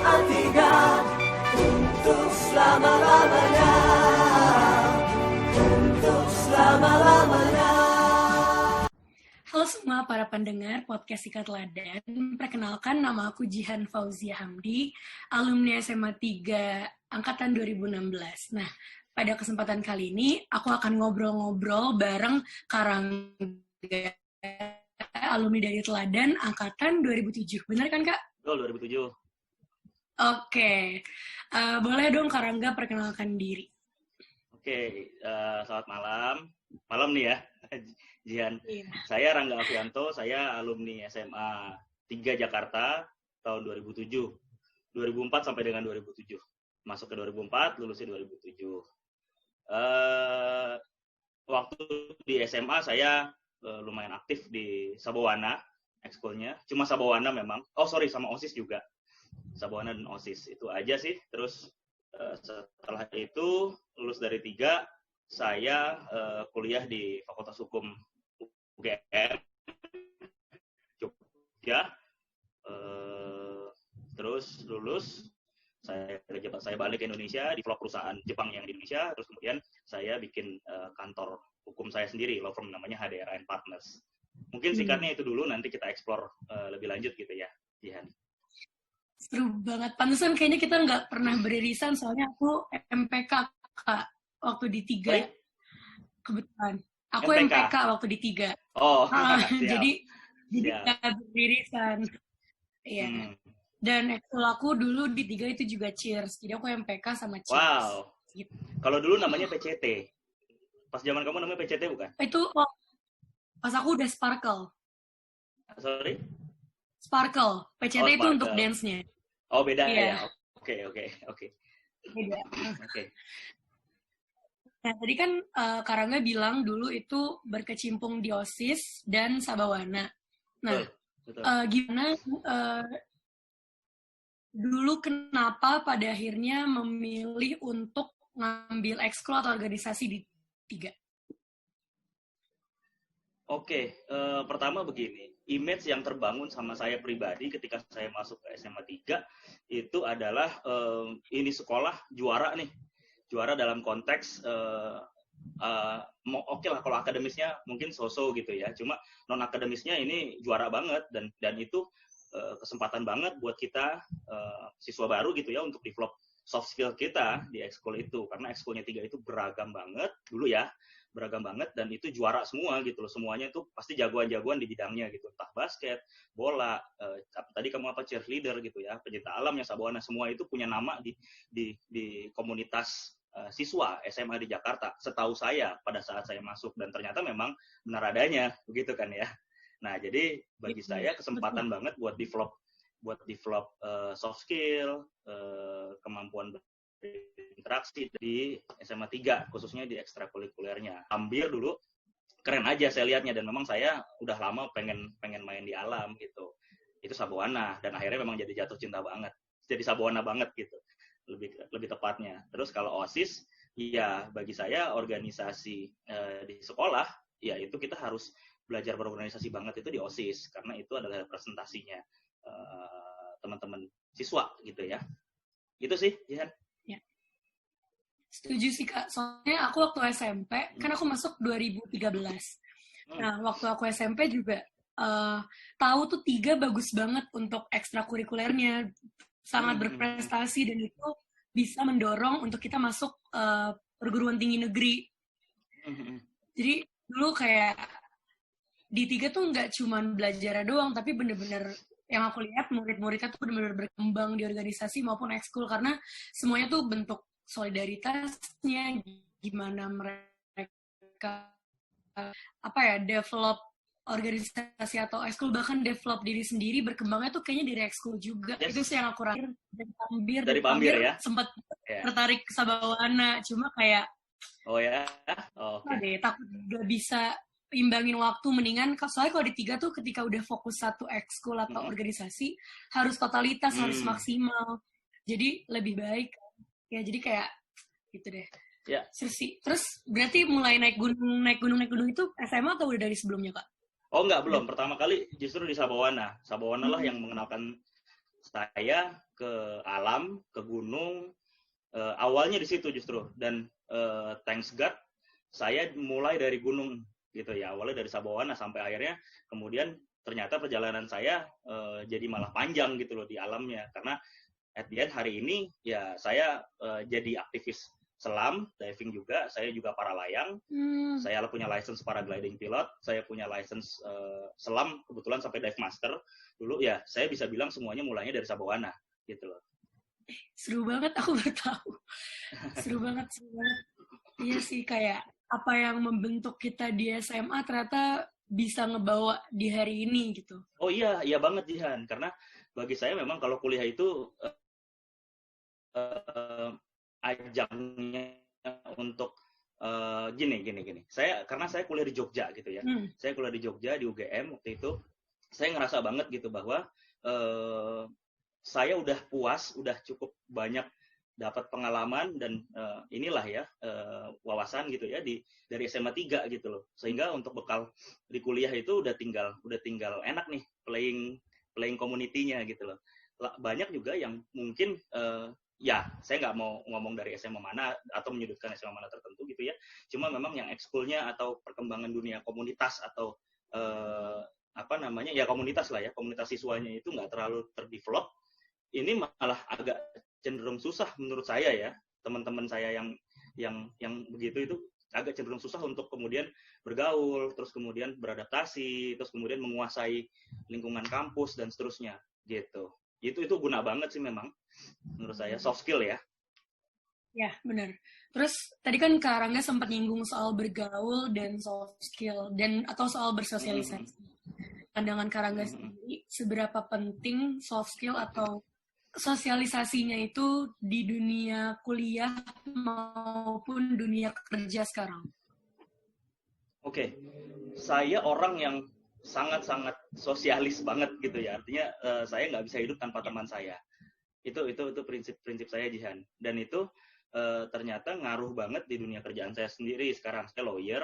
SMA 3 untuk selama-lamanya, untuk selama-lamanya. Halo semua para pendengar podcast Sikat Teladan. Perkenalkan, nama aku Jihan Fauzia Hamdi, alumni SMA 3 angkatan 2016. Nah, pada kesempatan kali ini aku akan ngobrol-ngobrol bareng Karangga, alumni dari Teladan angkatan 2007. Benar kan, Kak? Betul, 2007. Oke. Boleh dong Karangga perkenalkan diri. Oke, selamat malam. Malam nih ya, Jihan. Iya. Saya Rangga Avianto, saya alumni SMA 3 Jakarta tahun 2007. 2004 sampai dengan 2007. Masuk ke 2004, lulus di 2007. Waktu di SMA saya lumayan aktif di Sabawana, ekskulnya. Cuma Sabawana memang. Sama OSIS juga. Sabawana dan OSIS. Itu aja sih. Terus setelah itu lulus dari 3, saya kuliah di Fakultas Hukum UGM Jogja. Terus lulus, saya balik ke Indonesia, develop perusahaan Jepang yang di Indonesia. Terus kemudian saya bikin kantor hukum saya sendiri, law firm namanya HDR & Partners. Mungkin singkatnya itu dulu, nanti kita explore lebih lanjut gitu ya, Jihan. Seru banget. Pantesan kayaknya kita nggak pernah beririsan, soalnya aku MPK, Kak, waktu di 3. Kebetulan. Aku MPK waktu di 3. Oh, jadi nggak beririsan. Iya. Dan ekskul aku dulu di 3 itu juga Cheers. Jadi aku MPK sama Cheers. Wow. Gitu. Kalau dulu namanya PCT. Pas zaman kamu namanya PCT bukan? Itu pas aku udah Sparkle. Sorry? Sparkle. PCT itu Sparkle. untuk dance-nya. Oh, beda ya. Oke. Beda. Oke. Nah, tadi kan Karangga bilang dulu itu berkecimpung di OSIS dan Sabawana. Nah, betul. Gimana dulu kenapa pada akhirnya memilih untuk ngambil ekskul atau organisasi di 3? Oke, pertama begini, image yang terbangun sama saya pribadi ketika saya masuk ke SMA 3 itu adalah ini sekolah juara nih. Juara dalam konteks oke lah kalau akademisnya mungkin so-so gitu ya. Cuma non akademisnya ini juara banget dan itu kesempatan banget buat kita siswa baru gitu ya untuk develop soft skill kita di ekskul itu, karena ekskulnya 3 itu beragam banget dulu ya. Beragam banget dan itu juara semua gitu loh, semuanya tuh pasti jagoan-jagoan di bidangnya gitu, entah basket, bola, tadi kamu apa cheerleader gitu ya, pencinta alam yang Sabawana, semua itu punya nama di komunitas siswa SMA di Jakarta, setahu saya pada saat saya masuk, dan ternyata memang benar adanya begitu kan ya. Nah jadi bagi saya kesempatan banget buat develop soft skill, kemampuan interaksi di SMA 3, khususnya di ekstrakurikulernya. Ambil dulu, keren aja saya lihatnya, dan memang saya udah lama pengen main di alam gitu. Itu Sabawana, dan akhirnya memang jadi jatuh cinta banget. Jadi Sabawana banget gitu, lebih tepatnya. Terus kalau OSIS, ya bagi saya organisasi di sekolah, ya itu kita harus belajar berorganisasi banget itu di OSIS, karena itu adalah representasinya teman-teman siswa gitu ya. Itu sih, Jihan. Setuju sih Kak, soalnya aku waktu SMP, kan aku masuk 2013. Nah, waktu aku SMP juga tahu tuh 3 bagus banget untuk ekstrakurikulernya, sangat berprestasi, dan itu bisa mendorong untuk kita masuk perguruan tinggi negeri. Jadi dulu kayak di 3 tuh nggak cuma belajar doang, tapi bener-bener yang aku lihat murid-muridnya tuh bener-bener berkembang di organisasi maupun ekskul, karena semuanya tuh bentuk solidaritasnya, gimana mereka develop organisasi atau ekskul, bahkan develop diri sendiri, berkembangnya tuh kayaknya dari ekskul juga. Yes. Itu sih yang aku rasain dari Pambir ya? Sempat tertarik ke Sabawana, cuma kayak takut gak bisa imbangin waktu, mendingan soalnya kalau di 3 tuh ketika udah fokus satu ekskul atau organisasi harus totalitas, harus maksimal, jadi lebih baik ya, jadi kayak gitu deh. Ya. Terus berarti mulai naik gunung itu SMA atau udah dari sebelumnya Kak? Oh enggak, belum. Pertama kali justru di Sabawana lah yang mengenalkan saya ke alam, ke gunung, awalnya di situ justru, dan thanks God saya mulai dari gunung gitu ya, awalnya dari Sabawana sampai akhirnya kemudian ternyata perjalanan saya jadi malah panjang gitu loh di alamnya, karena at the end hari ini ya saya jadi aktivis selam, diving juga, saya juga para layang, saya punya license paragliding pilot, saya punya license selam, kebetulan sampai dive master dulu ya, saya bisa bilang semuanya mulainya dari Sabawana gitu loh. Seru banget, aku baru tahu. Seru banget. Iya sih, kayak apa yang membentuk kita di SMA ternyata bisa ngebawa di hari ini gitu. Oh iya banget Jihan, karena bagi saya memang kalau kuliah itu ajangnya untuk gini. Karena saya kuliah di Jogja gitu ya. Saya kuliah di Jogja di UGM waktu itu. Saya ngerasa banget gitu bahwa saya udah puas, udah cukup banyak dapat pengalaman dan inilah ya wawasan gitu ya dari SMA 3 gitu loh. Sehingga untuk bekal di kuliah itu udah tinggal enak nih playing community-nya gitu loh. Banyak juga yang mungkin ya saya nggak mau ngomong dari SMA mana atau menyudutkan SMA mana tertentu gitu ya. Cuma memang yang ekskulnya atau perkembangan dunia komunitas atau komunitas lah ya, komunitas siswanya itu nggak terlalu terdevelop. Ini malah agak cenderung susah menurut saya ya, teman-teman saya yang begitu itu agak cenderung susah untuk kemudian bergaul, terus kemudian beradaptasi, terus kemudian menguasai lingkungan kampus dan seterusnya gitu. Itu guna banget sih memang menurut saya, soft skill ya. Ya, benar. Terus tadi kan Kak Rangga sempat nyinggung soal bergaul dan soft skill atau soal bersosialisasi. Pandangan Kak Rangga sendiri, seberapa penting soft skill atau sosialisasinya itu di dunia kuliah maupun dunia kerja sekarang? Oke. Saya orang yang sangat-sangat sosialis banget gitu ya. Artinya saya nggak bisa hidup tanpa teman saya. Itu prinsip saya, Jihan. Dan itu ternyata ngaruh banget di dunia kerjaan saya sendiri. Sekarang saya lawyer.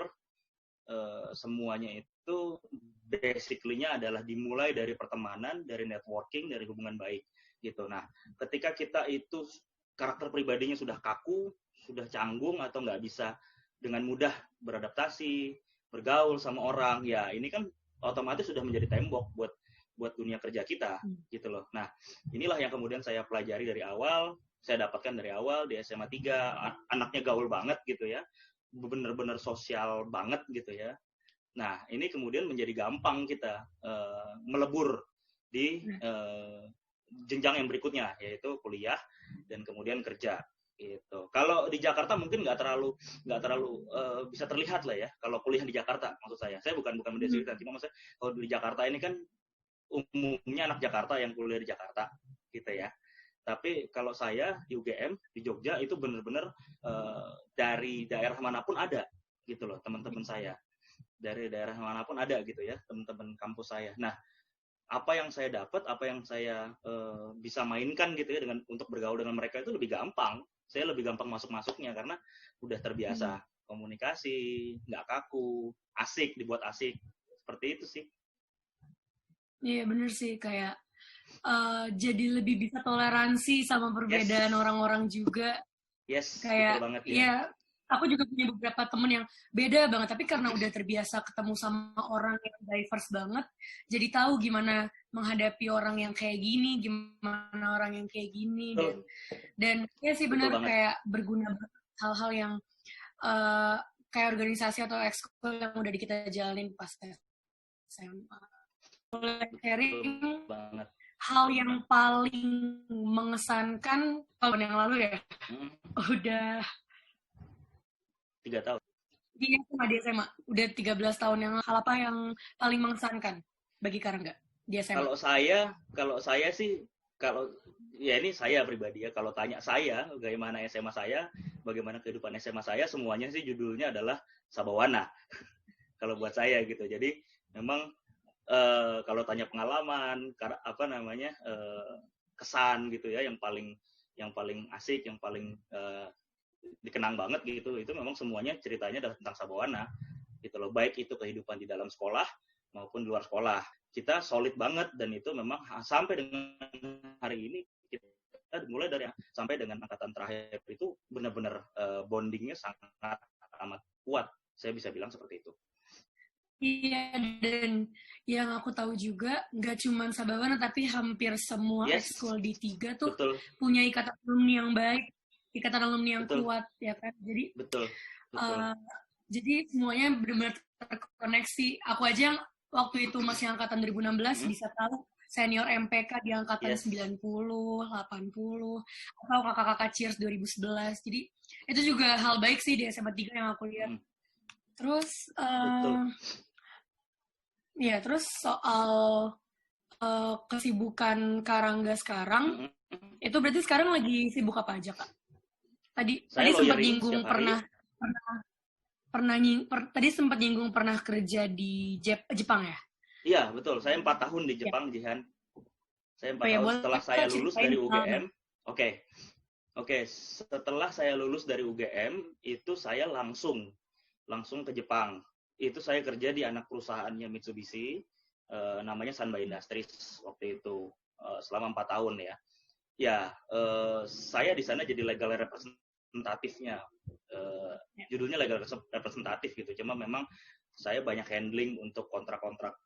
Semuanya itu basically-nya adalah dimulai dari pertemanan, dari networking, dari hubungan baik gitu. Nah, ketika kita itu karakter pribadinya sudah kaku, sudah canggung atau nggak bisa dengan mudah beradaptasi, bergaul sama orang, ya ini kan otomatis sudah menjadi tembok buat dunia kerja kita gitu loh. Nah, inilah yang kemudian saya pelajari dari awal, saya dapatkan dari awal di SMA 3, anaknya gaul banget gitu ya. Benar-benar sosial banget gitu ya. Nah, ini kemudian menjadi gampang kita melebur di jenjang yang berikutnya, yaitu kuliah dan kemudian kerja gitu. Kalau di Jakarta mungkin nggak terlalu bisa terlihat lah ya. Kalau kuliah di Jakarta, maksud saya bukan mendesilkan, cuma maksudnya kalau di Jakarta ini kan umumnya anak Jakarta yang kuliah di Jakarta gitu ya. Tapi kalau saya di UGM di Jogja itu benar-benar dari daerah manapun ada gitu loh, teman-teman saya dari daerah manapun ada gitu ya, teman-teman kampus saya. Nah, apa yang saya dapat, apa yang saya bisa mainkan gitu ya untuk bergaul dengan mereka itu lebih gampang. Saya lebih gampang masuknya karena udah terbiasa komunikasi, nggak kaku, asik, dibuat asik. Seperti itu sih. Iya, bener sih, kayak jadi lebih bisa toleransi sama perbedaan orang-orang juga. Yes, kayak betul banget ya. Iya, aku juga punya beberapa temen yang beda banget, tapi karena udah terbiasa ketemu sama orang yang diverse banget, jadi tahu gimana menghadapi orang yang kayak gini, gimana orang yang kayak gini, dan ya sih benar kayak berguna hal-hal yang kayak organisasi atau ekskul yang udah kita jalanin pas SMA. Mulai sharing hal yang paling mengesankan tahun yang lalu ya, udah 3 tahun. Iya, di SMA. Udah 13 tahun yang hal apa yang paling mengesankan bagi Karangga di SMA? Kalau saya sih, ya ini saya pribadi ya, kalau tanya saya bagaimana SMA saya, bagaimana kehidupan SMA saya, semuanya sih judulnya adalah Sabawana. Kalau buat saya gitu. Jadi memang kalau tanya pengalaman, kesan gitu ya, yang paling asik, yang paling dikenang banget gitu, itu memang semuanya ceritanya adalah tentang Sabawana gitu loh. Baik itu kehidupan di dalam sekolah maupun di luar sekolah. Kita solid banget dan itu memang sampai dengan hari ini kita mulai dari sampai dengan angkatan terakhir itu benar-benar bondingnya sangat amat kuat. Saya bisa bilang seperti itu. Iya, dan yang aku tahu juga nggak cuma Sababana tapi hampir semua ekskul di 3 tuh betul. punya ikatan alumni yang baik, ikatan alumni yang betul. kuat ya kan. Jadi betul. jadi semuanya benar-benar terkoneksi. Aku aja yang waktu itu masih angkatan 2016 bisa tahu senior MPK di angkatan 90, 80, atau kakak-kakak Cheers 2011. Jadi itu juga hal baik sih di SMA 3 yang aku lihat. Terus ya, terus soal kesibukan Karangga sekarang, itu berarti sekarang lagi sibuk apa aja, Kak? Tadi sempat nyinggung tadi sempat nyinggung pernah kerja di Jepang ya? Iya, betul. Saya 4 tahun di Jepang, Jihan. Saya 4 tahun setelah saya lulus dari UGM. Oke, setelah saya lulus dari UGM, itu saya langsung ke Jepang. Itu saya kerja di anak perusahaannya Mitsubishi, namanya Sanba Industries waktu itu, selama 4 tahun ya. Ya, saya di sana jadi legal representatifnya. Judulnya legal representatif gitu. Cuma memang saya banyak handling untuk kontrak-kontrak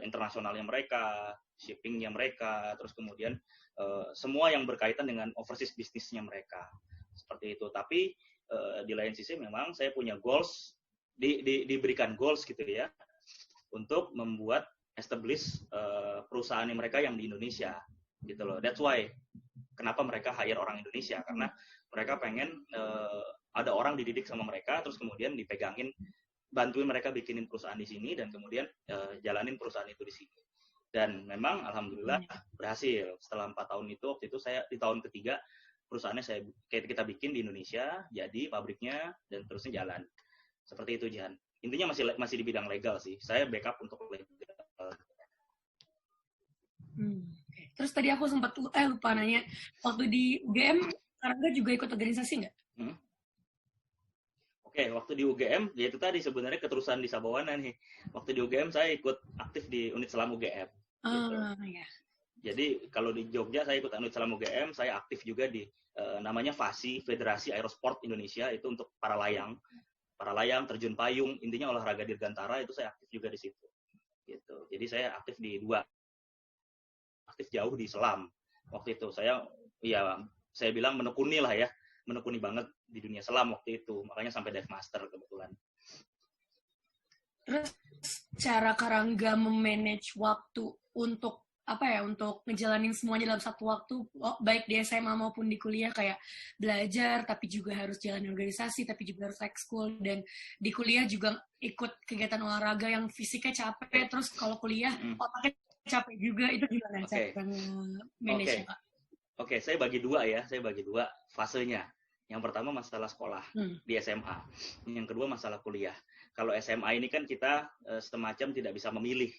internasionalnya mereka, shippingnya mereka, terus kemudian semua yang berkaitan dengan overseas bisnisnya mereka. Seperti itu. Tapi di lain sisi memang saya punya goals, diberikan goals gitu ya, untuk membuat establish perusahaan mereka yang di Indonesia gitu loh. That's why kenapa mereka hire orang Indonesia, karena mereka pengen ada orang dididik sama mereka, terus kemudian dipegangin, bantuin mereka bikinin perusahaan di sini dan kemudian jalanin perusahaan itu di sini. Dan memang alhamdulillah berhasil. Setelah 4 tahun itu, waktu itu saya di tahun ketiga perusahaannya kita bikin di Indonesia, jadi pabriknya dan terusnya jalan. Seperti itu, Jihan. Intinya masih di bidang legal sih. Saya backup untuk legal. Terus tadi aku sempat lupa nanya, waktu di UGM Karangga juga ikut organisasi nggak? Oke, waktu di UGM, ya itu tadi sebenarnya keterusan di Sababana nih. Waktu di UGM saya ikut aktif di Unit Selam UGM. Gitu. Ya. Jadi kalau di Jogja saya ikut Unit Selam UGM, saya aktif juga di namanya FASI, Federasi Aerosport Indonesia, itu untuk para layang, terjun payung, intinya olahraga dirgantara, itu saya aktif juga di situ. Gitu. Jadi saya aktif di 2. Aktif jauh di selam. Waktu itu saya bilang menekuni lah ya, menekuni banget di dunia selam waktu itu, makanya sampai dive master kebetulan. Terus cara Karangga memanage waktu untuk untuk ngejalanin semuanya dalam satu waktu, baik di SMA maupun di kuliah, kayak belajar tapi juga harus jalan organisasi, tapi juga harus ekskul, dan di kuliah juga ikut kegiatan olahraga yang fisiknya capek, terus kalau kuliah otaknya capek juga, itu gimana cara manage-nya, Kak? Oke, saya bagi 2 fasenya. Yang pertama masalah sekolah di SMA. Yang kedua masalah kuliah. Kalau SMA ini kan kita semacam tidak bisa memilih,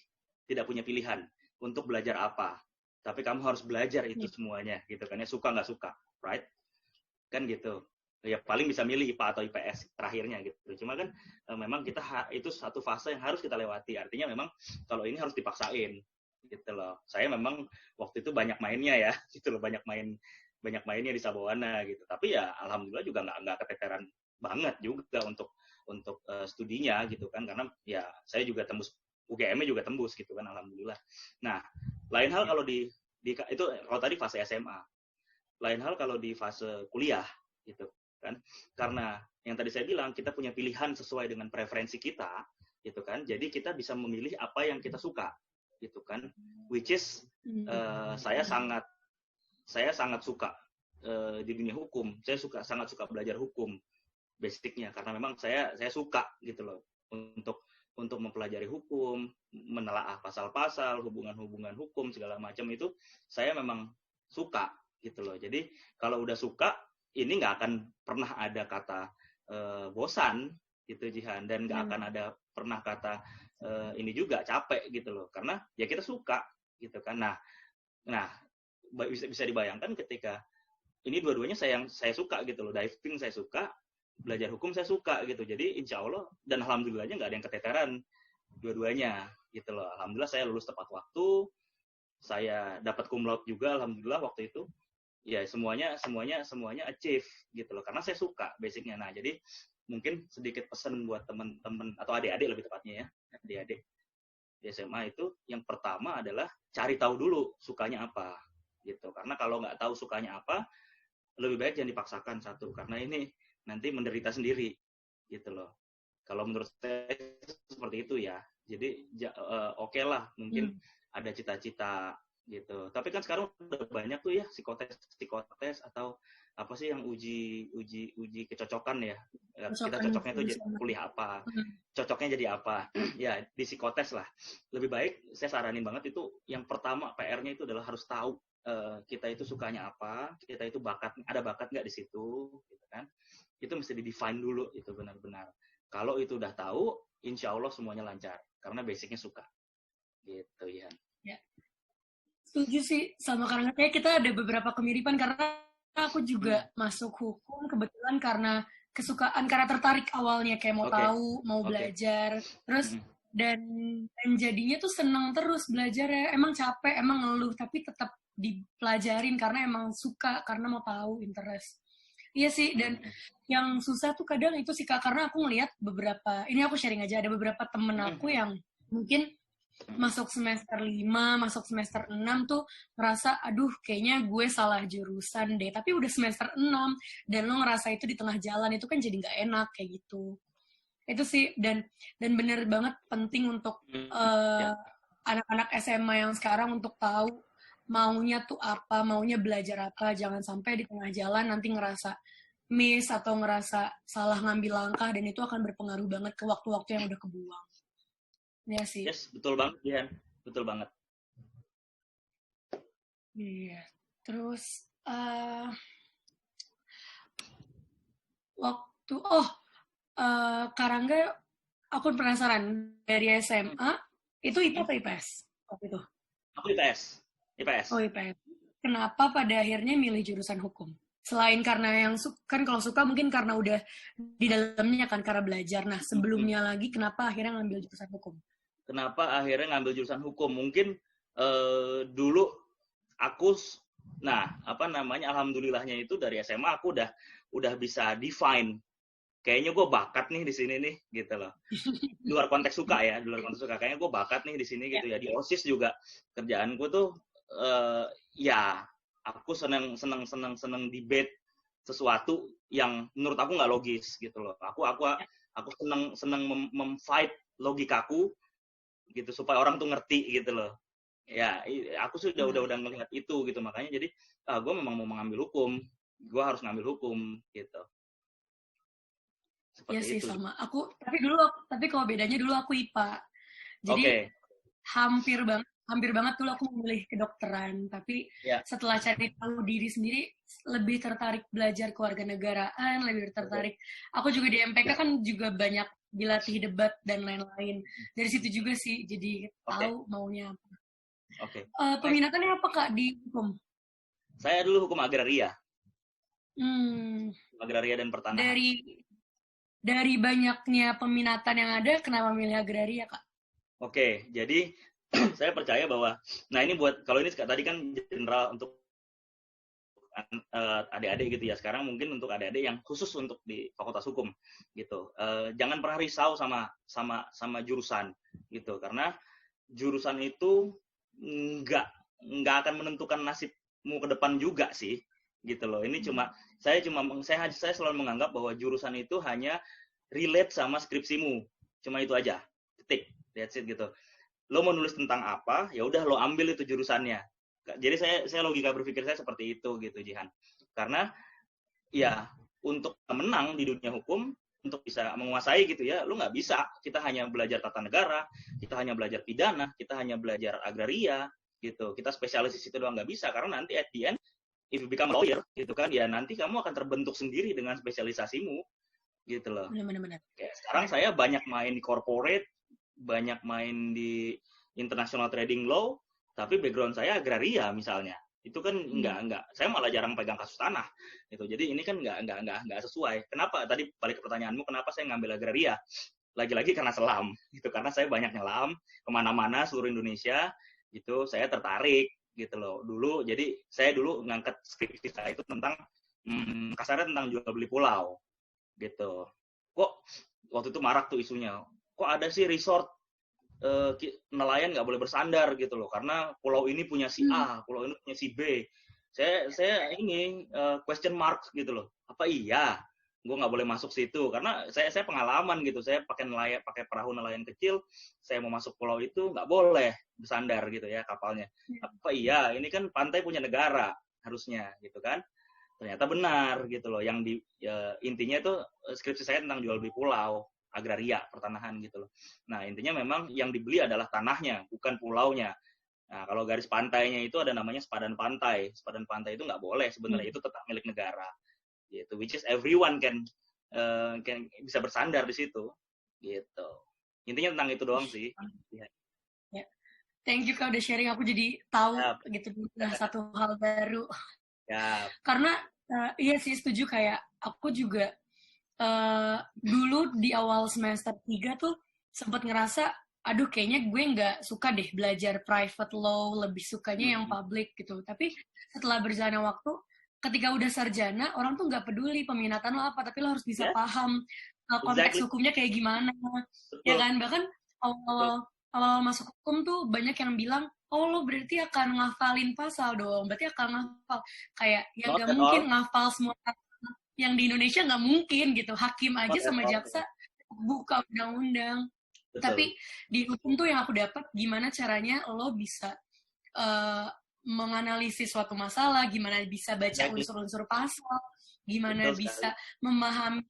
tidak punya pilihan untuk belajar apa. Tapi kamu harus belajar itu semuanya, gitu kan ya, suka nggak suka, right? Kan gitu. Ya paling bisa milih IPA atau IPS terakhirnya gitu. Cuma kan memang kita itu satu fase yang harus kita lewati. Artinya memang kalau ini harus dipaksain, gitu loh. Saya memang waktu itu banyak mainnya ya, gitu loh, banyak mainnya di Sababana gitu. Tapi ya alhamdulillah juga nggak keteteran banget juga untuk studinya gitu kan, karena ya saya juga tembus UGM-nya juga tembus gitu kan, alhamdulillah. Nah, lain hal kalau di itu kalau tadi fase SMA. Lain hal kalau di fase kuliah gitu kan. Karena yang tadi saya bilang kita punya pilihan sesuai dengan preferensi kita gitu kan. Jadi kita bisa memilih apa yang kita suka gitu kan. Which is saya sangat suka di dunia hukum. Saya sangat suka belajar hukum basicnya, karena memang saya suka gitu loh untuk mempelajari hukum, menelaah pasal-pasal, hubungan-hubungan hukum segala macam, itu saya memang suka gitu loh. Jadi kalau udah suka, ini nggak akan pernah ada kata bosan gitu, Jihan, dan nggak akan ada pernah kata ini juga capek gitu loh, karena ya kita suka gitu kan. Nah bisa dibayangkan ketika ini dua-duanya saya suka gitu loh. Diving saya suka, belajar hukum saya suka gitu. Jadi insya Allah dan alhamdulillahnya nggak ada yang keteteran dua-duanya gitu loh. Alhamdulillah saya lulus tepat waktu, saya dapat cum laude juga alhamdulillah waktu itu. Ya semuanya achieve gitu loh, karena saya suka basicnya. Nah jadi mungkin sedikit pesan buat teman-teman atau adik-adik lebih tepatnya ya, adik-adik di SMA itu yang pertama adalah cari tahu dulu sukanya apa gitu, karena kalau nggak tahu sukanya apa lebih baik jangan dipaksakan satu, karena ini nanti menderita sendiri gitu loh. Kalau menurut saya seperti itu ya. Jadi oke lah mungkin ada cita-cita gitu. Tapi kan sekarang udah banyak tuh ya psikotes atau apa sih yang uji kecocokan ya. Kita cocoknya tuh jadi kuliah apa, cocoknya jadi apa. Ya di psikotes lah. Lebih baik saya saranin banget itu yang pertama PR-nya itu adalah harus tahu kita itu sukanya apa, kita itu ada bakat nggak di situ, gitu kan? Itu mesti di-define dulu itu benar-benar. Kalau itu udah tahu, insya Allah semuanya lancar karena basicnya suka, gitu ya. Ya. Setuju sih sama, karena kayak kita ada beberapa kemiripan, karena aku juga masuk hukum kebetulan karena kesukaan, karena tertarik awalnya kayak mau tahu, mau belajar, terus dan jadinya tuh seneng terus belajar ya. Emang capek, emang ngeluh, tapi tetap dipelajarin karena emang suka, karena mau tahu, interest. Iya sih, dan yang susah tuh kadang itu sih Kak, karena aku ngeliat beberapa, ini aku sharing aja, ada beberapa temen aku yang mungkin masuk semester 5, masuk semester 6 tuh ngerasa, aduh kayaknya gue salah jurusan deh, tapi udah semester 6, dan lo ngerasa itu di tengah jalan, itu kan jadi nggak enak kayak gitu. Itu sih, dan bener banget penting untuk anak-anak SMA yang sekarang untuk tahu maunya tuh apa, maunya belajar apa, jangan sampai di tengah jalan nanti ngerasa miss atau ngerasa salah ngambil langkah, dan itu akan berpengaruh banget ke waktu-waktu yang udah kebuang. Ya sih. Yes, betul banget Dian, betul banget. Iya, terus waktu Karangga, aku penasaran dari SMA itu IPA atau IPS waktu itu? Aku IPS. Oh IPS. Kenapa pada akhirnya milih jurusan hukum? Selain karena yang kan kalau suka mungkin karena udah di dalamnya kan, karena belajar. Nah sebelumnya lagi kenapa akhirnya ngambil jurusan hukum? Kenapa akhirnya ngambil jurusan hukum? Mungkin dulu aku, alhamdulillahnya itu dari SMA aku udah bisa define. Kayaknya gue bakat nih di sini nih, gitu loh. Luar konteks suka ya, Kayaknya gue bakat nih di sini gitu ya. Di OSIS juga kerjaanku tuh ya aku seneng debate sesuatu yang menurut aku nggak logis gitu loh. Aku seneng memfight logikaku gitu supaya orang tuh ngerti gitu loh. Ya, aku sudah udah ngelihat itu gitu, makanya jadi gue memang mau mengambil hukum, gue harus ngambil hukum gitu. Iya sih itu. Sama. Tapi kalau bedanya dulu aku IPA. Jadi hampir banget dulu aku memilih kedokteran, tapi setelah cari tahu diri sendiri lebih tertarik belajar kewarganegaraan, lebih tertarik. Aku juga di MPK kan juga banyak dilatih debat dan lain-lain. Dari situ juga sih jadi tahu maunya apa. Peminatannya apa Kak di hukum? Saya dulu hukum agraria. Agraria dan pertanahan. Dari banyaknya peminatan yang ada, kenapa milih agraria, Kak? Oke, jadi saya percaya bahwa, nah ini kalau ini tadi kan general untuk adik-adik gitu ya, sekarang mungkin untuk adik-adik yang khusus untuk di Fakultas Hukum gitu. Jangan pernah risau sama jurusan gitu, karena jurusan itu nggak akan menentukan nasibmu ke depan juga sih gitu loh. Ini saya selalu menganggap bahwa jurusan itu hanya relate sama skripsimu, cuma itu aja, ketik, that's it gitu. Lo mau nulis tentang apa, ya udah lo ambil itu jurusannya. Jadi saya logika berpikir saya seperti itu gitu Jihan. Karena ya untuk menang di dunia hukum, untuk bisa menguasai gitu ya, lo nggak bisa. Kita hanya belajar tata negara, kita hanya belajar pidana, kita hanya belajar agraria gitu. Kita spesialis di situ doang nggak bisa, karena nanti at the end if you become a lawyer gitu kan, ya nanti kamu akan terbentuk sendiri dengan spesialisasimu gitu loh. Benar-benar. Sekarang saya banyak main di corporate, banyak main di international trading law, tapi background saya agraria misalnya. Itu kan enggak. Saya malah jarang pegang kasus tanah gitu. Jadi ini kan enggak sesuai. Kenapa tadi balik ke pertanyaanmu, kenapa saya ngambil agraria? lagi-lagi karena selam gitu, karena saya banyak nyelam kemana-mana seluruh Indonesia gitu, saya tertarik gitu loh dulu. Jadi saya dulu ngangkat skripsi saya itu tentang kasarnya tentang jual beli pulau gitu. Kok waktu itu marak tuh isunya, kok ada sih resort nelayan nggak boleh bersandar gitu loh, karena pulau ini punya si A, pulau ini punya si B. Saya ini question mark gitu loh, apa iya gue nggak boleh masuk situ? Karena saya pengalaman gitu, saya pakai perahu nelayan kecil, saya mau masuk pulau itu nggak boleh bersandar gitu ya kapalnya. Apa iya, ini kan pantai punya negara harusnya gitu kan? Ternyata benar gitu loh. Yang intinya itu skripsi saya tentang jual beli pulau, agraria, pertanahan gitu loh. Nah, intinya memang yang dibeli adalah tanahnya, bukan pulaunya. Nah, kalau garis pantainya itu ada namanya sepadan pantai. Sepadan pantai itu nggak boleh sebenarnya, itu tetap milik negara. Gitu. Which is everyone can bisa bersandar di situ. Gitu. Intinya tentang itu doang sih. Ya. Thank you Kak udah sharing, aku jadi tahu gitu udah satu hal baru. Karena iya sih setuju, kayak aku juga dulu di awal semester 3 tuh sempat ngerasa aduh kayaknya gue nggak suka deh belajar private law, lebih sukanya yang public gitu. Tapi setelah berjalannya waktu, ketika udah sarjana, orang tuh nggak peduli peminatan lo apa, tapi lo harus bisa paham konteks hukumnya kayak gimana. Ya kan? Bahkan awal masuk hukum tuh banyak yang bilang, oh lo berarti akan ngafalin pasal dong, berarti akan ngafal. Kayak ya nggak mungkin ngafal semua yang di Indonesia, nggak mungkin gitu. Hakim aja sama jaksa buka undang-undang. Tapi di hukum tuh yang aku dapat gimana caranya lo bisa menganalisis suatu masalah, gimana bisa baca unsur-unsur pasal, gimana bisa memahami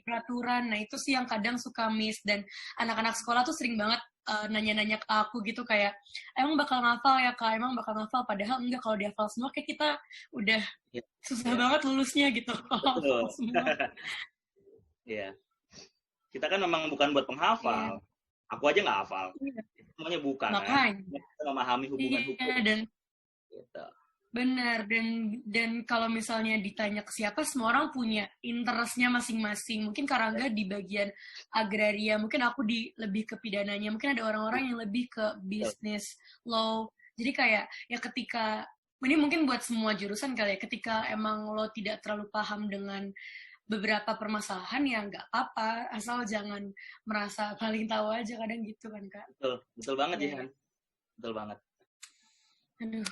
peraturan. Nah itu sih yang kadang suka miss, dan anak-anak sekolah tuh sering banget nanya-nanya ke aku gitu kayak emang bakal ngafal ya Kak, emang bakal ngafal, padahal enggak, kalau dihafal semua kayak kita udah susah banget lulusnya gitu kalau hafal semua. Iya. Kita kan memang bukan buat penghafal. Aku aja nggak hafal. Semuanya bukan. Kan? Kita memahami hubungan hukum. Dan gitu. Benar, dan kalau misalnya ditanya ke siapa, semua orang punya interestnya masing-masing. Mungkin Karangga di bagian agraria, mungkin aku lebih ke pidananya, mungkin ada orang-orang yang lebih ke bisnis law. Jadi kayak ya ketika, ini mungkin buat semua jurusan kali ya, ketika emang lo tidak terlalu paham dengan beberapa permasalahan ya nggak apa-apa, asal jangan merasa paling tahu aja, kadang gitu kan Kak. Betul banget ya kan, betul banget. Aduh,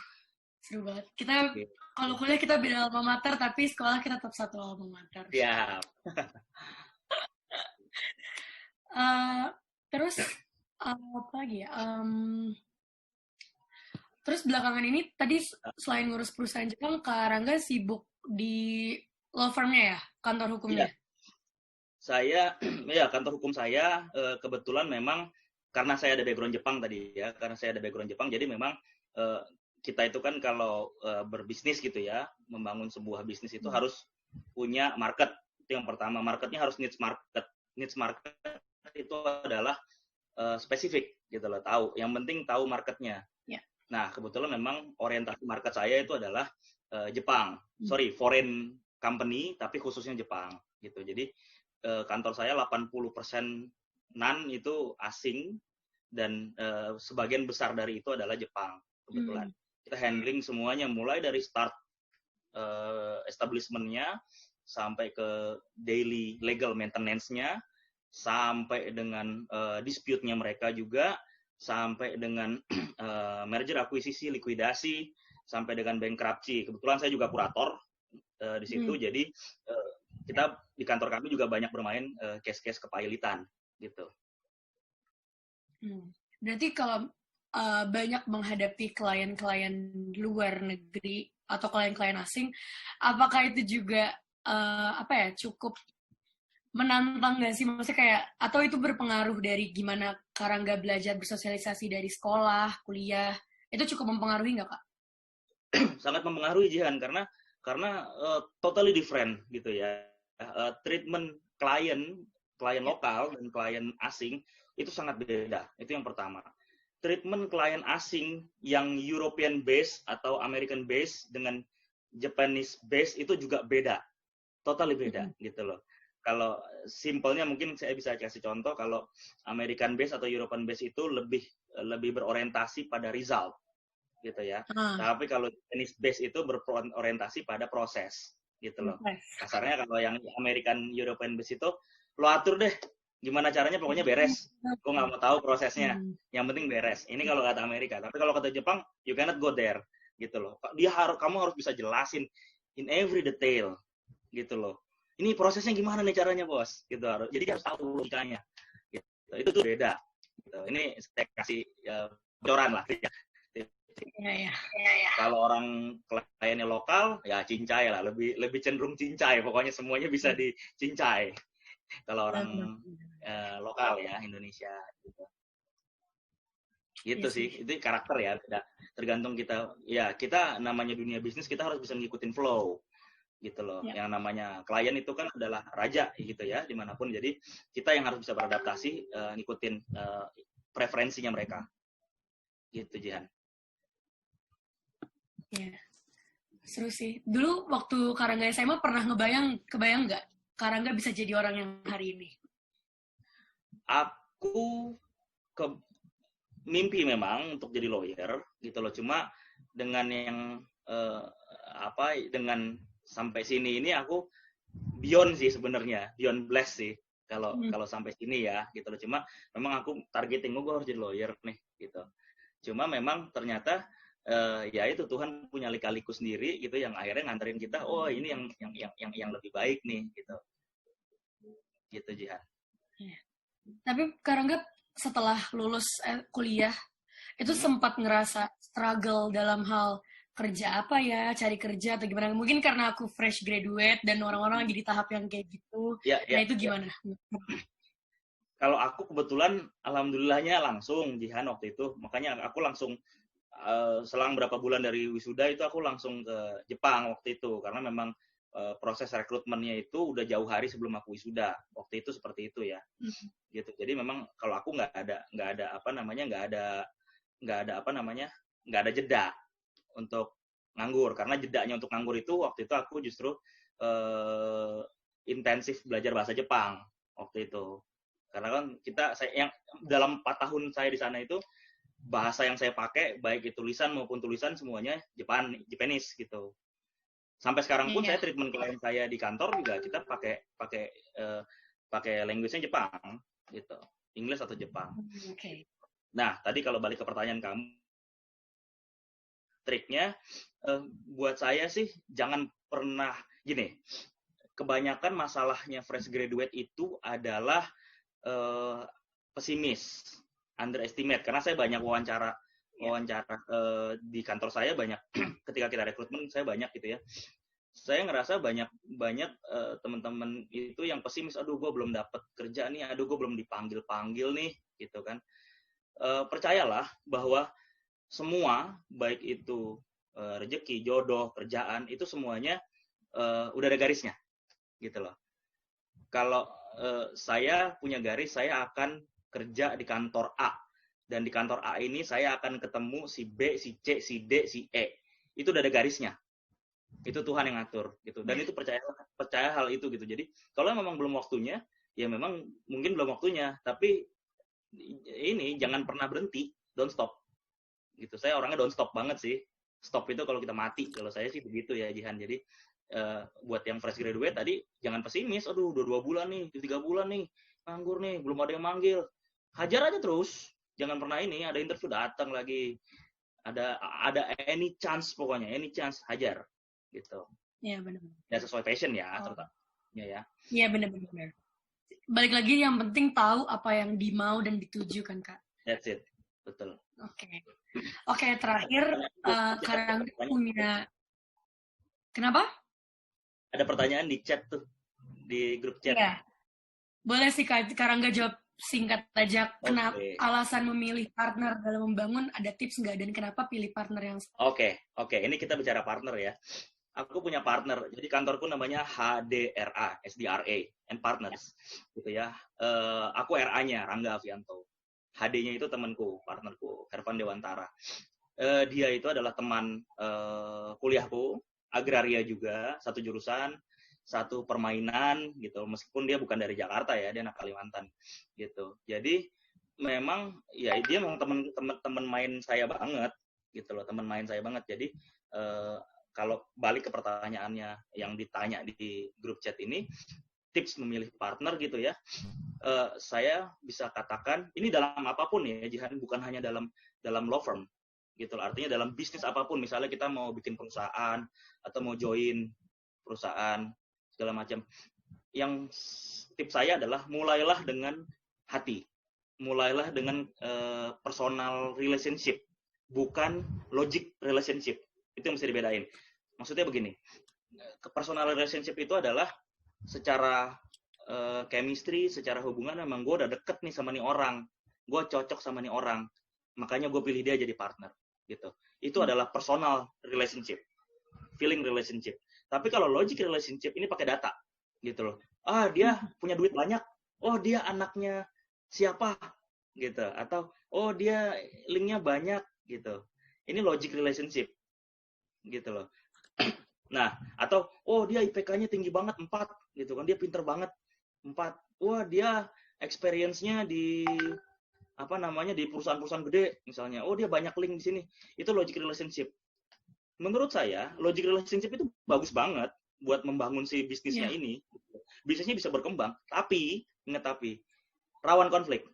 seru banget. Kita kalau kuliah kita beda alma mater, tapi sekolah kita tetap satu alma mater. Iya. Terus apa lagi ya? Terus belakangan ini tadi selain ngurus perusahaan Jepang, Kak Rangga sibuk di law firm-nya ya, kantor hukumnya? Saya, ya kantor hukum saya kebetulan memang karena saya ada background Jepang tadi ya, jadi memang kita itu kan kalau berbisnis gitu ya, membangun sebuah bisnis itu harus punya market. Itu yang pertama, marketnya harus niche market. Niche market itu adalah spesifik gitu loh, tahu. Yang penting tahu marketnya. Nah, kebetulan memang orientasi market saya itu adalah Jepang. Foreign company, tapi khususnya Jepang gitu. Jadi kantor saya 80%-an itu asing, dan sebagian besar dari itu adalah Jepang kebetulan. Kita handling semuanya mulai dari start establishment-nya sampai ke daily legal maintenance-nya, sampai dengan dispute-nya mereka juga, sampai dengan merger, akuisisi, likuidasi, sampai dengan bankruptcy. Kebetulan saya juga kurator di situ, jadi kita di kantor kami juga banyak bermain case-case kepailitan gitu. Berarti kalau banyak menghadapi klien-klien luar negeri atau klien-klien asing, apakah itu juga cukup menantang nggak sih? Maksudnya kayak, atau itu berpengaruh dari gimana Karangga belajar bersosialisasi dari sekolah, kuliah, itu cukup mempengaruhi nggak Kak? Sangat mempengaruhi Jihan, karena totally different gitu ya. Treatment klien lokal dan klien asing itu sangat beda. Itu yang pertama. Treatment klien asing yang European based atau American based dengan Japanese based itu juga beda. Totally beda gitu loh. kalau simpelnya mungkin saya bisa kasih contoh, kalau American base atau European base itu lebih berorientasi pada result gitu ya. Tapi kalau Japanese base itu berorientasi pada proses gitu loh. Kasarnya kalau yang American European base itu lo atur deh gimana caranya, pokoknya beres. Gue nggak mau tahu prosesnya, yang penting beres. Ini kalau kata Amerika. Tapi kalau kata Jepang, you cannot go there gitu loh. Kamu harus bisa jelasin in every detail gitu loh. Ini prosesnya gimana nih caranya bos gitu, jadi harus tahu logikanya gitu. Itu tuh beda gitu. Ini saya kasih bocoran lah ya. Kalau orang kliennya lokal ya cincai lah, lebih cenderung cincai, pokoknya semuanya bisa dicincai kalau orang lokal ya Indonesia gitu sih. Itu karakter ya, tergantung kita ya. Kita namanya dunia bisnis, kita harus bisa ngikutin flow gitu loh. Yang namanya klien itu kan adalah raja gitu ya dimanapun, jadi kita yang harus bisa beradaptasi, ngikutin preferensinya mereka gitu, Jihan. Ya, seru sih. Dulu waktu Karangga SMA pernah kebayang nggak Karangga bisa jadi orang yang hari ini? Aku mimpi memang untuk jadi lawyer gitu loh. Cuma dengan yang dengan sampai sini ini aku beyond sih sebenarnya, beyond blessed sih kalau sampai sini ya gitu loh. Cuma memang aku targeting gue harus jadi lawyer nih gitu. Cuma memang ternyata ya itu Tuhan punya lika-liku sendiri gitu yang akhirnya nganterin kita, oh ini yang lebih baik nih gitu Jihan. Tapi Karangga setelah lulus kuliah itu sempat ngerasa struggle dalam hal kerja apa ya, cari kerja atau gimana? Mungkin karena aku fresh graduate dan orang-orang lagi di tahap yang kayak gitu. Nah itu gimana? Kalau aku kebetulan alhamdulillahnya langsung Jihan waktu itu, makanya aku langsung selang berapa bulan dari wisuda itu aku langsung ke Jepang waktu itu, karena memang proses rekrutmennya itu udah jauh hari sebelum aku wisuda waktu itu, seperti itu ya. Gitu. Jadi memang kalau aku nggak ada jeda untuk nganggur, karena jedanya untuk nganggur itu waktu itu aku justru intensif belajar bahasa Jepang waktu itu, karena kan yang dalam 4 tahun saya di sana itu bahasa yang saya pakai baik itu lisan maupun tulisan semuanya Japanese gitu. Sampai sekarang pun saya treatment klien saya di kantor juga kita pakai language-nya Jepang gitu, English atau Jepang. Nah tadi kalau balik ke pertanyaan kamu, triknya buat saya sih jangan pernah gini. Kebanyakan masalahnya fresh graduate itu adalah pesimis, underestimate. Karena saya banyak wawancara di kantor saya, banyak ketika kita rekrutmen saya banyak gitu ya. Saya ngerasa banyak teman-teman itu yang pesimis, aduh gue belum dapat kerja nih, aduh gue belum dipanggil nih gitu kan. Percayalah bahwa semua baik itu rezeki, jodoh, kerjaan itu semuanya udah ada garisnya gitu loh. Kalau saya punya garis, saya akan kerja di kantor A, dan di kantor A ini saya akan ketemu si B, si C, si D, si E. Itu udah ada garisnya. Itu Tuhan yang ngatur gitu. Dan itu percaya hal itu gitu. Jadi kalau memang belum waktunya, ya memang mungkin belum waktunya, tapi ini jangan pernah berhenti, don't stop. Gitu. Saya orangnya don't stop banget sih. Stop itu kalau kita mati. Kalau saya sih begitu ya Jihan. Jadi buat yang fresh graduate tadi jangan pesimis. Aduh, udah 2 bulan nih, 3 bulan nih, nganggur nih, belum ada yang manggil. Hajar aja terus. Jangan pernah ada interview datang lagi. Ada any chance pokoknya, any chance hajar gitu. Iya benar. Ya sesuai passion ya, terutama. Ya. Iya benar. Balik lagi yang penting tahu apa yang dimau dan dituju kan Kak. That's it. Betul. Oke, terakhir Karangga punya. Kenapa? Ada pertanyaan di chat tuh, di grup chat. Iya. Boleh sih Karangga jawab singkat aja. Kenapa alasan memilih partner dalam membangun, ada tips nggak, dan kenapa pilih partner yang Oke. Ini kita bicara partner ya. Aku punya partner, jadi kantorku namanya HDRA, SDRA, and Partners, gitu ya. Aku RA-nya, Rangga Avianto. HD-nya itu temanku, partnerku, Hervan Dewantara. Dia itu adalah teman kuliahku, agraria juga, satu jurusan. satu permainan gitu, meskipun dia bukan dari Jakarta ya, dia anak Kalimantan gitu. Jadi memang ya dia memang teman main saya banget gitu loh, teman main saya banget. Jadi kalau balik ke pertanyaannya yang ditanya di grup chat ini, tips memilih partner gitu ya, saya bisa katakan ini dalam apapun ya Jihan, bukan hanya dalam law firm gitu loh. Artinya dalam bisnis apapun, misalnya kita mau bikin perusahaan atau mau join perusahaan segala macam, yang tips saya adalah mulailah dengan hati, mulailah dengan personal relationship, bukan logic relationship. Itu yang mesti dibedain. Maksudnya begini, personal relationship itu adalah secara chemistry, secara hubungan memang gue udah deket nih sama nih orang, gue cocok sama nih orang, makanya gue pilih dia jadi partner gitu. Itu adalah personal relationship, feeling relationship. Tapi kalau logic relationship ini pakai data gitu loh. Ah, dia punya duit banyak, oh dia anaknya siapa gitu, atau oh dia linknya banyak gitu. Ini logic relationship gitu loh. Nah, atau oh dia IPK-nya tinggi banget 4 gitu kan, dia pinter banget 4. Wah, dia experience-nya di di perusahaan-perusahaan gede misalnya. Oh, dia banyak link di sini. Itu logic relationship. Menurut saya, logic relationship itu bagus banget buat membangun si bisnisnya ini. Bisnisnya bisa berkembang, tapi ingat rawan konflik.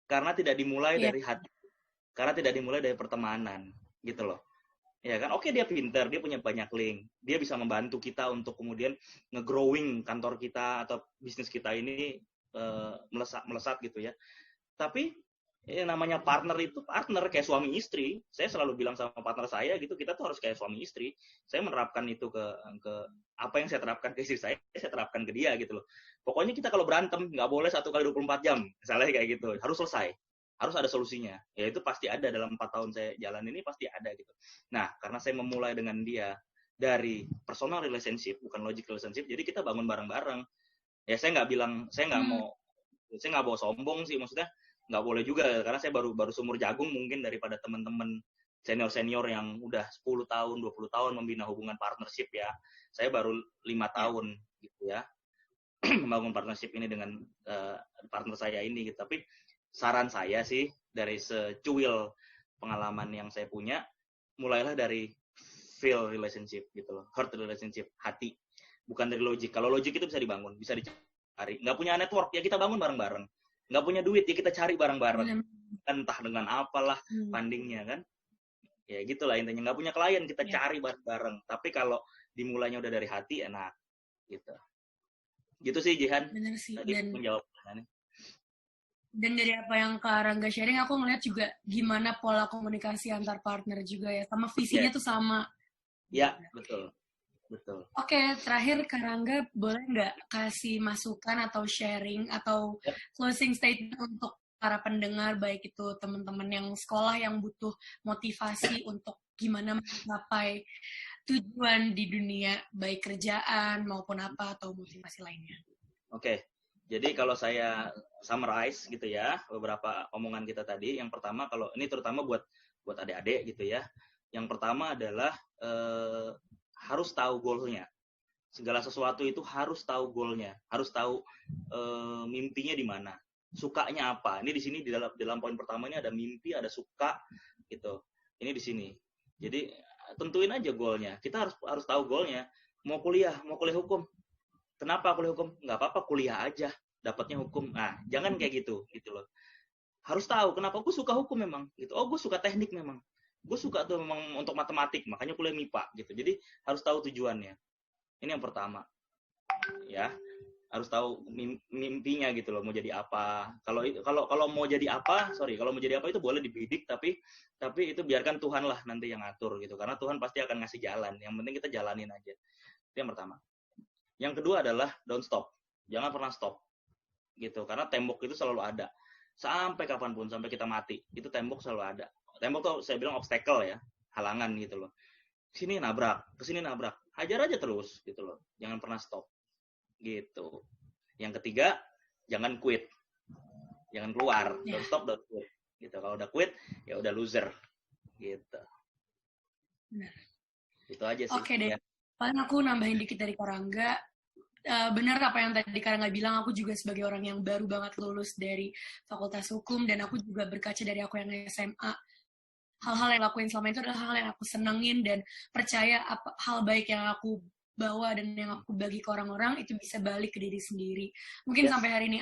Karena tidak dimulai dari hati. Karena tidak dimulai dari pertemanan gitu loh. Ya kan, oke dia pinter, dia punya banyak link, dia bisa membantu kita untuk kemudian nge-growing kantor kita atau bisnis kita ini melesat gitu ya. Tapi namanya partner itu partner kayak suami istri. Saya selalu bilang sama partner saya gitu, kita tuh harus kayak suami istri. Saya menerapkan itu ke apa yang saya terapkan ke istri saya terapkan ke dia gitu loh. Pokoknya kita kalau berantem nggak boleh 1 kali 24 jam, misalnya kayak gitu, harus selesai. Harus ada solusinya. Ya itu pasti ada dalam 4 tahun saya jalan ini, pasti ada gitu. Nah, karena saya memulai dengan dia dari personal relationship, bukan logic relationship, jadi kita bangun bareng-bareng. Ya saya nggak bilang, saya nggak bawa sombong sih, maksudnya nggak boleh juga, karena saya baru sumur jagung mungkin daripada teman-teman senior yang udah 10 tahun, 20 tahun membina hubungan partnership ya. Saya baru 5 tahun gitu ya, membangun partnership ini dengan partner saya ini gitu. Tapi saran saya sih, dari secuil pengalaman yang saya punya, mulailah dari feel relationship gitu loh, heart relationship, hati, bukan dari logik. Kalau logik itu bisa dibangun, bisa dicari. Nggak punya network, ya kita bangun bareng-bareng. Nggak punya duit, ya kita cari bareng-bareng. Entah dengan apalah fundingnya kan. Ya gitulah intinya. Nggak punya klien, kita cari bareng-bareng. Tapi kalau dimulainya udah dari hati, enak gitu. Gitu sih Jihan. Bener sih. Tadi menjawab pertanyaannya. Dan dari apa yang Kak Rangga sharing, aku ngeliat juga gimana pola komunikasi antar partner juga ya, sama visinya tuh sama. Ya, betul. Oke, terakhir Kak Rangga boleh nggak kasih masukan atau sharing atau closing statement untuk para pendengar, baik itu teman-teman yang sekolah yang butuh motivasi untuk gimana mencapai tujuan di dunia, baik kerjaan maupun apa atau motivasi lainnya. Oke. Jadi kalau saya summarize gitu ya, beberapa omongan kita tadi, yang pertama, kalau ini terutama buat adik-adik gitu ya, yang pertama adalah harus tahu goalnya. Segala sesuatu itu harus tahu goalnya, harus tahu mimpinya di mana, sukanya apa. Ini di sini di dalam poin pertama ini ada mimpi, ada suka gitu. Ini di sini. Jadi tentuin aja goalnya. Kita harus tahu goalnya. Mau kuliah hukum. Kenapa kuliah hukum? Nggak apa-apa, kuliah aja, dapatnya hukum. Nah, jangan kayak gitu loh. Harus tahu kenapa gue suka hukum memang. Gitu. Oh, gue suka teknik memang. Gue suka tuh memang untuk matematik, makanya kuliah MIPA gitu. Jadi harus tahu tujuannya. Ini yang pertama. Ya, harus tahu mimpinya gitu loh, mau jadi apa. Kalau mau jadi apa, kalau mau jadi apa itu boleh dibidik, tapi itu biarkan Tuhan lah nanti yang ngatur gitu. Karena Tuhan pasti akan ngasih jalan. Yang penting kita jalanin aja. Itu yang pertama. Yang kedua adalah don't stop. Jangan pernah stop. Gitu. Karena tembok itu selalu ada. Sampai kapanpun, sampai kita mati. Itu tembok selalu ada. Tembok tuh saya bilang obstacle ya. Halangan gitu loh. Kesini nabrak. Hajar aja terus gitu loh. Jangan pernah stop. Gitu. Yang ketiga, jangan quit. Jangan keluar. Don't stop, don't quit. Gitu. Kalau udah quit, ya udah loser. Gitu. Benar. Itu aja sih. Oke deh. Paling aku nambahin dikit dari Kak Rangga. benar apa yang tadi Karangga bilang, aku juga sebagai orang yang baru banget lulus dari Fakultas Hukum, dan aku juga berkaca dari aku yang SMA, hal-hal yang lakuin selama itu adalah hal yang aku senengin, dan percaya hal baik yang aku bawa dan yang aku bagi ke orang-orang itu bisa balik ke diri sendiri. Mungkin sampai hari ini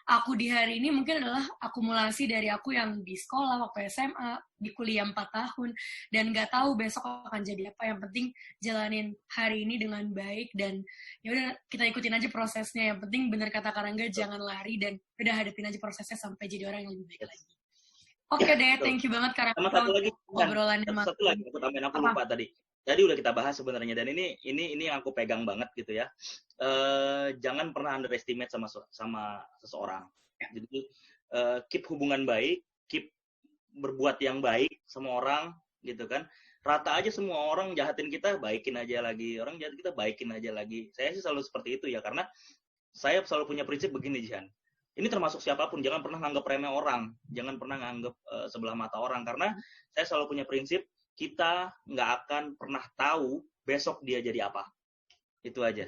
aku di hari ini mungkin adalah akumulasi dari aku yang di sekolah waktu SMA, di kuliah 4 tahun, dan nggak tahu besok akan jadi apa. Yang penting jalanin hari ini dengan baik, dan ya udah kita ikutin aja prosesnya. Yang penting bener kata Karangga, jangan lari, dan udah hadapin aja prosesnya sampai jadi orang yang lebih baik lagi. Oke deh, thank you banget Karangga. Sama satu lagi, satu lagi aku tambahin, aku lupa tadi. Tadi udah kita bahas sebenarnya, dan ini yang aku pegang banget gitu ya. Jangan pernah underestimate sama seseorang. Jadi keep hubungan baik, keep berbuat yang baik sama orang gitu kan. Rata aja semua orang jahatin kita, baikin aja lagi. Orang jahat kita, baikin aja lagi. Saya sih selalu seperti itu ya, karena saya selalu punya prinsip begini, Jihan. Ini termasuk siapapun, jangan pernah nganggap remeh orang, jangan pernah nganggap sebelah mata orang, karena saya selalu punya prinsip, kita nggak akan pernah tahu besok dia jadi apa. Itu aja.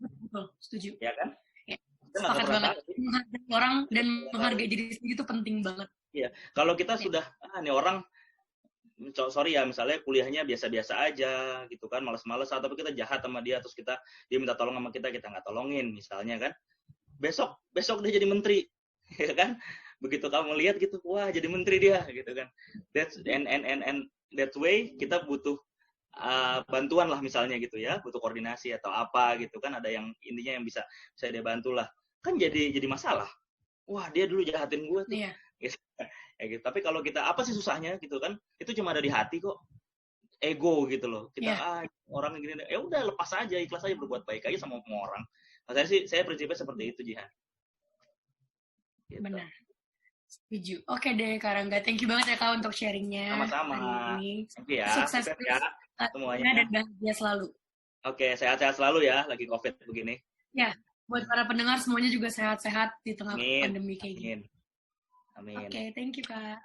Betul, setuju. Ya kan? Ya, sepakat banget. Menghargai orang dan menghargai diri sendiri itu penting banget. Iya. Kalau kita sudah, nih orang, sorry ya, misalnya kuliahnya biasa-biasa aja, gitu kan, males-males, atau kita jahat sama dia, terus dia minta tolong sama kita nggak tolongin, misalnya kan. Besok dia jadi menteri, ya kan? Begitu kamu lihat gitu, wah jadi menteri dia, gitu kan. That way kita butuh bantuan lah misalnya gitu ya, butuh koordinasi atau apa gitu kan, ada yang intinya yang bisa dia bantu lah, kan jadi masalah. Wah dia dulu jahatin gue tuh. Iya. Ya, gitu. Tapi kalau kita apa sih susahnya gitu kan, itu cuma ada di hati kok, ego gitu loh. Kita orang gini, ya udah lepas aja, ikhlas aja, berbuat baik aja sama orang. Nah, saya prinsipnya seperti itu, Jihan. Gitu. Benar. Setuju. Oke deh, Karangga. Thank you banget ya, Kak, untuk sharingnya. Sama-sama. Thank you ya. Sukses ya semuanya. Dan bahagia selalu. Oke, sehat-sehat selalu ya, lagi COVID begini. Ya, buat para pendengar semuanya juga sehat-sehat di tengah pandemi kayak gini. Amin. Oke, thank you, Kak.